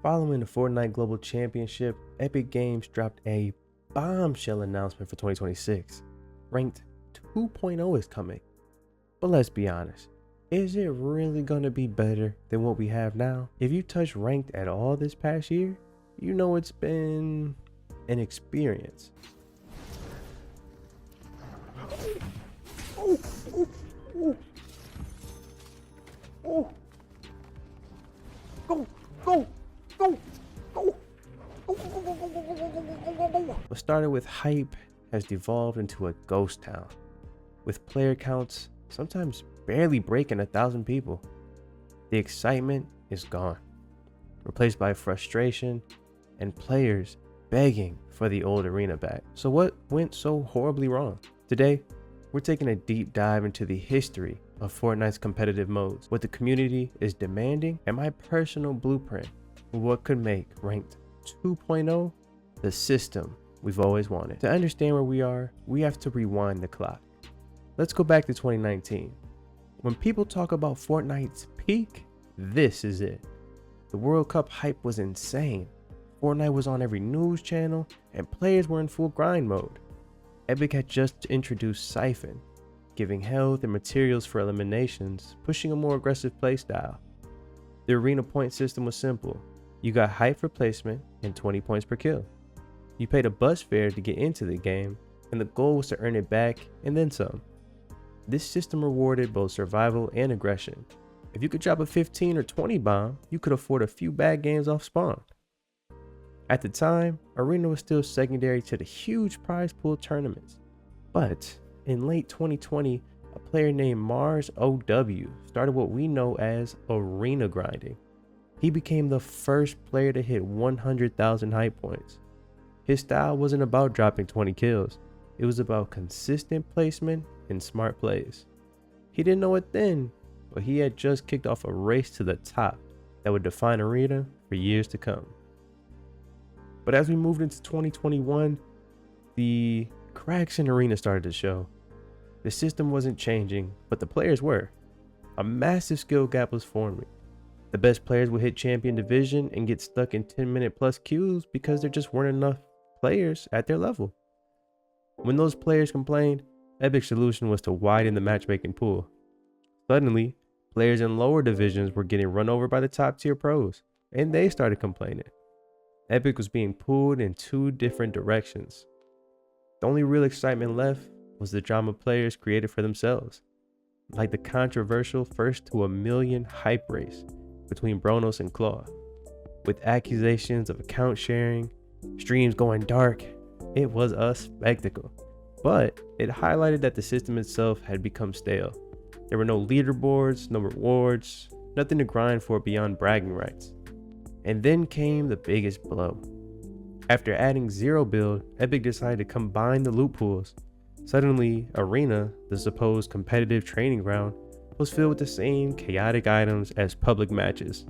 Following the Fortnite Global Championship, Epic Games dropped a bombshell announcement for 2026. Ranked 2.0 is coming. But let's be honest, is it really going to be better than what we have now? If you touched ranked at all this past year, you know it's been an experience. What started with hype has devolved into a ghost town, with player counts sometimes barely breaking 1,000 people. The excitement is gone, replaced by frustration and players begging for the old arena back. So what went so horribly wrong? Today, we're taking a deep dive into the history of Fortnite's competitive modes, what the community is demanding, and my personal blueprint for what could make Ranked 2.0 the system we've always wanted. To understand where we are, we have to rewind the clock. Let's go back to 2019. When people talk about Fortnite's peak, this is it. The World Cup hype was insane. Fortnite was on every news channel and players were in full grind mode. Epic had just introduced Siphon, giving health and materials for eliminations, pushing a more aggressive playstyle. The arena point system was simple. You got hype for placement and 20 points per kill. You paid a bus fare to get into the game, and the goal was to earn it back and then some. This system rewarded both survival and aggression. If you could drop a 15 or 20 bomb, you could afford a few bad games off spawn. At the time, Arena was still secondary to the huge prize pool tournaments. But in late 2020, a player named Mars OW started what we know as arena grinding. He became the first player to hit 100,000 hype points. His style wasn't about dropping 20 kills. It was about consistent placement and smart plays. He didn't know it then, but he had just kicked off a race to the top that would define Arena for years to come. But as we moved into 2021, the cracks in Arena started to show. The system wasn't changing, but the players were. A massive skill gap was forming. The best players would hit champion division and get stuck in 10-minute plus queues because there just weren't enough players at their level. When those players complained, Epic's solution was to widen the matchmaking pool. Suddenly, players in lower divisions were getting run over by the top tier pros, and they started complaining. Epic was being pulled in two different directions. The only real excitement left was the drama players created for themselves, like the controversial first to 1 million hype race between Bronos and Claw. With accusations of account sharing, streams going dark, it was a spectacle. But it highlighted that the system itself had become stale. There were no leaderboards, no rewards, nothing to grind for beyond bragging rights. And then came the biggest blow. After adding Zero Build, Epic decided to combine the loot pools. Suddenly, Arena, the supposed competitive training ground, was filled with the same chaotic items as public matches.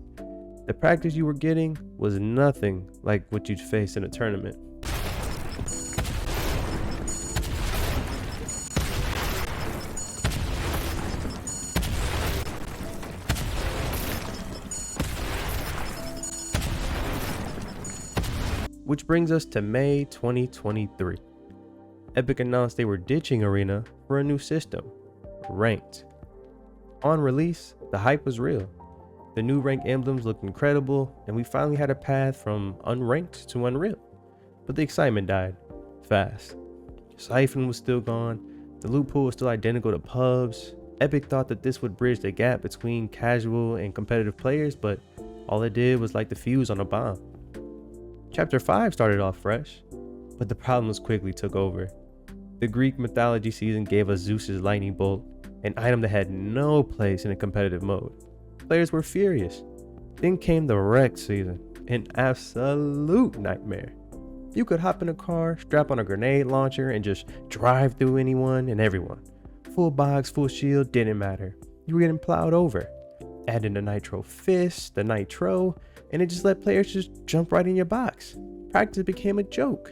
The practice you were getting was nothing like what you'd face in a tournament. Which brings us to May 2023. Epic announced they were ditching Arena for a new system, Ranked. On release, the hype was real. The new rank emblems looked incredible, and we finally had a path from unranked to unreal. But the excitement died fast. Siphon was still gone, the loot pool was still identical to pubs. Epic thought that this would bridge the gap between casual and competitive players, but all it did was light the fuse on a bomb. Chapter 5 started off fresh, but the problems quickly took over. The Greek mythology season gave us Zeus's lightning bolt, an item that had no place in a competitive mode. Players were furious. Then came the wreck season, an absolute nightmare. You could hop in a car, strap on a grenade launcher, and just drive through anyone and everyone. Full box, full shield, didn't matter. You were getting plowed over. Add in the nitro fist, the nitro, and it just let players just jump right in your box. Practice became a joke.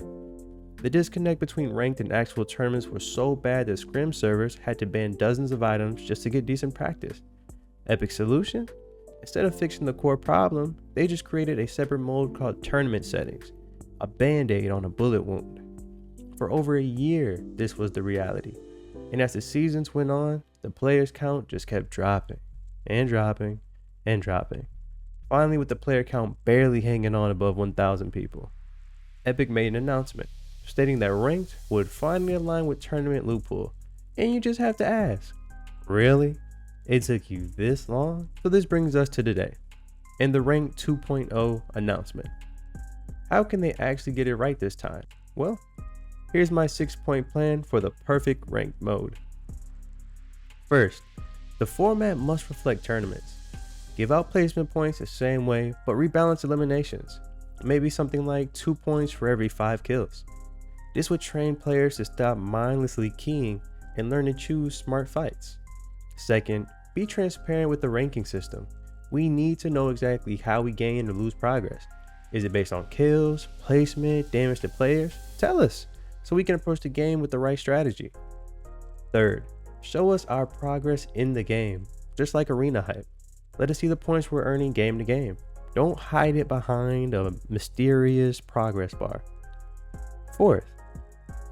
The disconnect between ranked and actual tournaments was so bad that scrim servers had to ban dozens of items just to get decent practice. Epic's solution? Instead of fixing the core problem, they just created a separate mode called tournament settings, a band-aid on a bullet wound. For over a year, this was the reality. And as the seasons went on, the players count just kept dropping and dropping and dropping. Finally, with the player count barely hanging on above 1,000 people, Epic made an announcement stating that ranked would finally align with tournament loophole. And you just have to ask, really? It took you this long? So this brings us to today and the Ranked 2.0 announcement. How can they actually get it right this time? Well, here's my 6-point plan for the perfect ranked mode. First, the format must reflect tournaments. Give out placement points the same way, but rebalance eliminations. Maybe something like 2 points for every 5 kills. This would train players to stop mindlessly keying and learn to choose smart fights. Second, be transparent with the ranking system. We need to know exactly how we gain or lose progress. Is it based on kills, placement, damage to players? Tell us, so we can approach the game with the right strategy. Third, show us our progress in the game, just like arena hype. Let us see the points we're earning game to game. Don't hide it behind a mysterious progress bar. Fourth,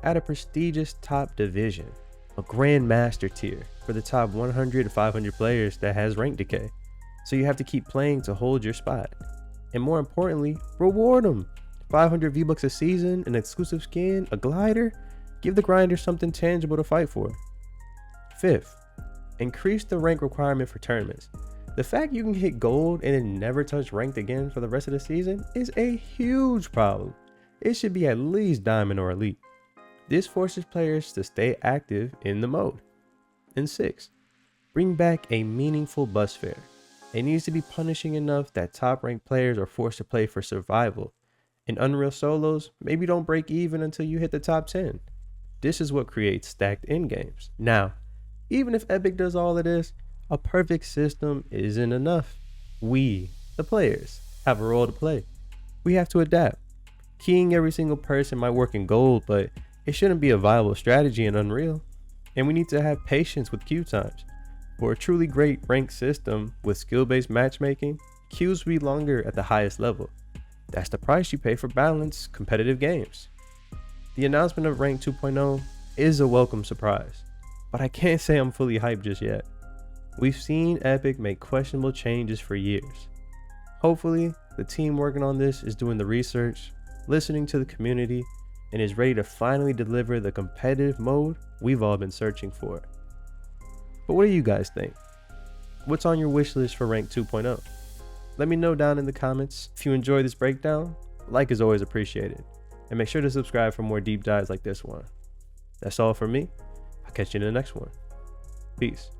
add a prestigious top division, a grandmaster tier for the top 100 to 500 players that has rank decay. So you have to keep playing to hold your spot. And more importantly, reward them. 500 V-Bucks a season, an exclusive skin, a glider. Give the grinders something tangible to fight for. Fifth, increase the rank requirement for tournaments. The fact you can hit gold and then never touch ranked again for the rest of the season is a huge problem. It should be at least diamond or elite. This forces players to stay active in the mode. And 6, bring back a meaningful bus fare. It needs to be punishing enough that top ranked players are forced to play for survival. In Unreal Solos, maybe don't break even until you hit the top 10. This is what creates stacked end games. Now, even if Epic does all of this, a perfect system isn't enough. We, the players, have a role to play. We have to adapt. Keying every single person might work in gold, but it shouldn't be a viable strategy in Unreal. And we need to have patience with queue times. For a truly great ranked system with skill-based matchmaking, queues will be longer at the highest level. That's the price you pay for balanced, competitive games. The announcement of Ranked 2.0 is a welcome surprise, but I can't say I'm fully hyped just yet. We've seen Epic make questionable changes for years. Hopefully, the team working on this is doing the research, listening to the community, and is ready to finally deliver the competitive mode we've all been searching for. But what do you guys think? What's on your wish list for Ranked 2.0? Let me know down in the comments. If you enjoyed this breakdown, a like is always appreciated. And make sure to subscribe for more deep dives like this one. That's all for me. I'll catch you in the next one. Peace.